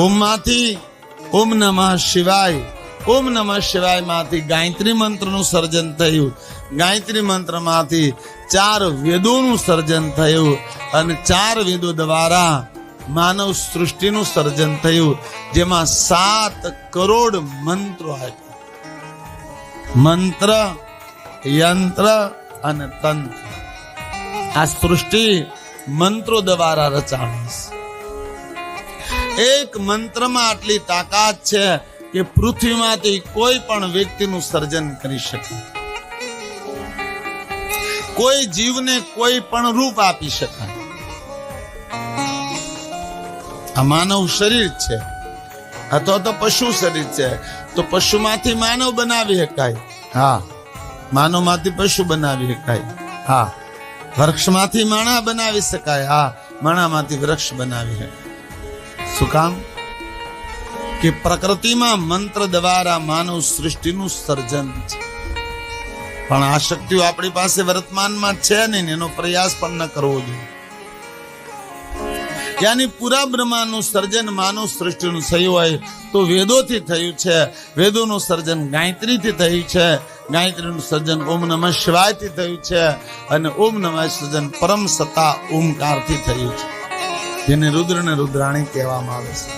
ઓમ માંથી ઓમ નમઃ શિવાય, ઓમ નમઃ શિવાય માંથી ગાયત્રી મંત્રનું સર્જન થયું. ગાયત્રી મંત્રમાંથી 4 વેદોનું સર્જન થયું અને 4 વેદો દ્વારા માનવ સૃષ્ટિનું સર્જન થયું, જેમાં 7 કરોડ મંત્રો આપ્યા. મંત્ર, યંત્ર અને તંત્ર, આ સૃષ્ટિ મંત્રો દ્વારા રચાણી છે. એક મંત્રમાં આટલી તાકાત છે કે પૃથ્વીમાંથી કોઈ પણ વ્યક્તિનું સર્જન કરી શકે, કોઈ જીવને કોઈ પણ રૂપ આપી શકાય. આ માનવ શરીર છે અથવા તો પશુ શરીર છે, તો પશુમાંથી માનવ બનાવી શકાય. હા, માનવમાંથી પશુ બનાવી શકાય. હા, વૃક્ષમાંથી માણા બનાવી શકાય. હા, માણામાંથી વૃક્ષ બનાવી શકાય. શું કામ? કે પ્રકૃતિમાં મંત્ર દ્વારા માનવ સૃષ્ટિનું સર્જન છે. પણ આ શક્તિઓ આપણી પાસે વર્તમાનમાં છે નહીં, એનો પ્રયાસ પણ ન કરવો જોઈએ. યાની પૂરા બ્રહ્માંડનું સર્જન માનવ સૃષ્ટિનું થયું હોય તો વેદોથી થયું છે. વેદોનું સર્જન ગાયત્રીથી થયું છે. ગાયત્રીનું સર્જન ઓમ નમઃ શિવાયથી થયું છે અને ઓમ નમઃ સર્જન પરમ સત્તા ઓમકારથી થયું છે, જેને રુદ્ર ને રુદ્રાણી કહેવામાં આવે છે.